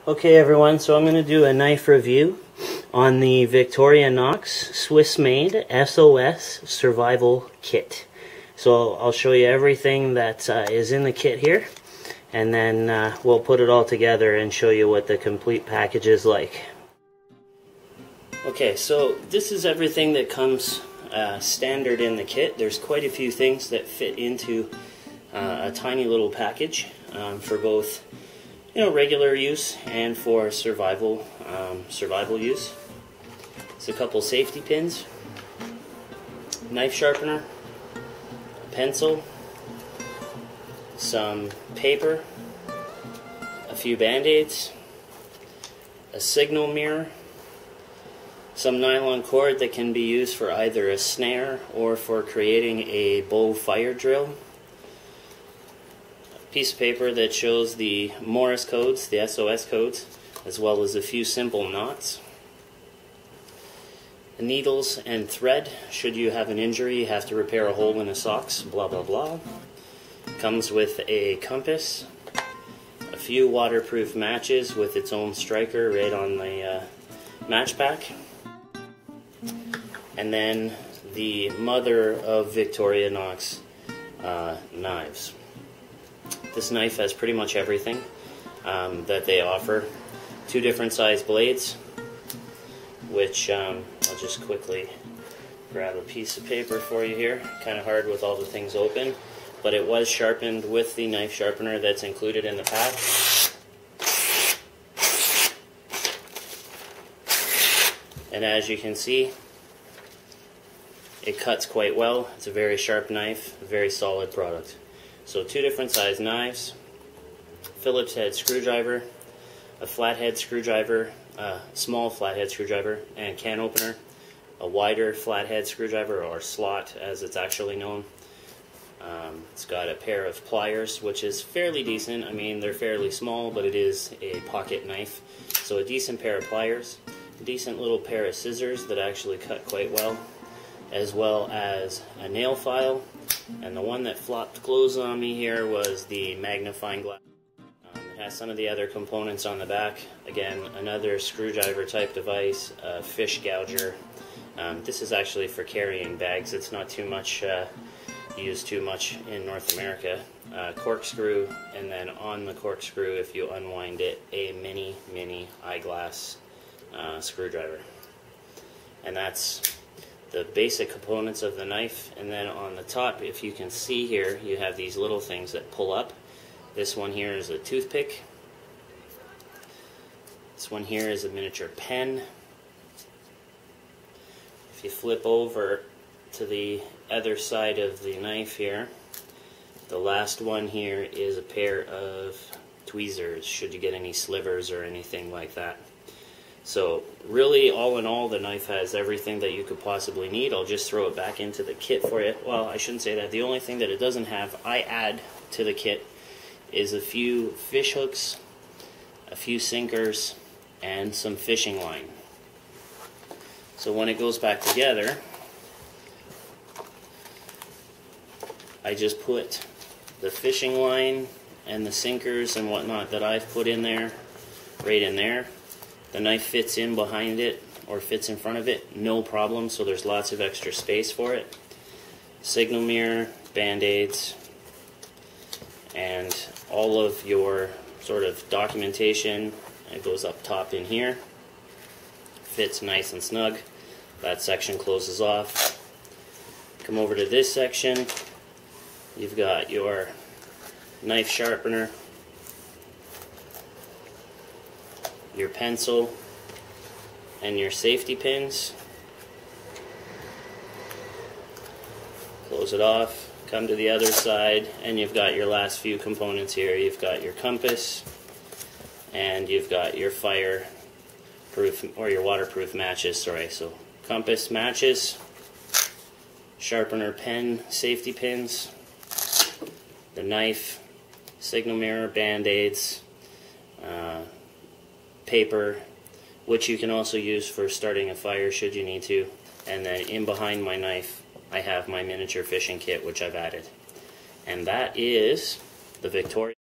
Okay everyone, so I'm going to do a knife review on the Victorinox Swiss-made SOS survival kit. So I'll show you everything that is in the kit here, and then we'll put it all together and show you what the complete package is like. Okay, so this is everything that comes standard in the kit. There's quite a few things that fit into a tiny little package for both regular use and for survival use. It's a couple safety pins, knife sharpener, a pencil, some paper, a few band-aids, a signal mirror, some nylon cord that can be used for either a snare or for creating a bow fire drill, piece of paper that shows the Morse codes, the SOS codes, as well as a few simple knots. Needles and thread, should you have an injury, you have to repair a hole in a socks, blah blah blah. Comes with a compass, a few waterproof matches with its own striker right on the match pack, and then the mother of Victorinox knives. This knife has pretty much everything that they offer. Two different size blades, which I'll just quickly grab a piece of paper for you here. Kind of hard with all the things open, but it was sharpened with the knife sharpener that's included in the pack. And as you can see, it cuts quite well. It's a very sharp knife, a very solid product. So two different size knives, Phillips head screwdriver, a flathead screwdriver, small flathead screwdriver, and can opener, a wider flathead screwdriver, or slot as it's actually known. It's got a pair of pliers, which is fairly decent. I mean, they're fairly small, but it is a pocket knife. So a decent pair of pliers, a decent little pair of scissors that actually cut quite well, as well as a nail file. And the one that flopped closed on me here was the magnifying glass. It has some of the other components on the back. Again, another screwdriver type device, a fish gouger. This is actually for carrying bags. It's not too much used too much in North America. Corkscrew, and then on the corkscrew, if you unwind it, a mini eyeglass screwdriver. And that's the basic components of the knife. And then on the top, if you can see here, you have these little things that pull up. This one here is a toothpick. This one here is a miniature pen. If you flip over to the other side of the knife here, the last one here is a pair of tweezers, should you get any slivers or anything like that. So really, all in all, the knife has everything that you could possibly need. I'll just throw it back into the kit for you. Well, I shouldn't say that. The only thing that it doesn't have, I add to the kit, is a few fish hooks, a few sinkers, and some fishing line. So when it goes back together, I just put the fishing line and the sinkers and whatnot that I've put in there, right in there. The knife fits in behind it or fits in front of it, no problem, so there's lots of extra space for it. Signal mirror, band-aids, and all of your sort of documentation. It goes up top in here. Fits nice and snug. That section closes off. Come over to this section. You've got your knife sharpener, your pencil, and your safety pins. Close it off, come to the other side, and you've got your last few components here. You've got your compass, and you've got your fire-proof, or your waterproof matches, sorry. So compass, matches, sharpener, pen, safety pins, the knife, signal mirror, band-aids, paper, which you can also use for starting a fire should you need to. And then in behind my knife, I have my miniature fishing kit, which I've added. And that is the Victorinox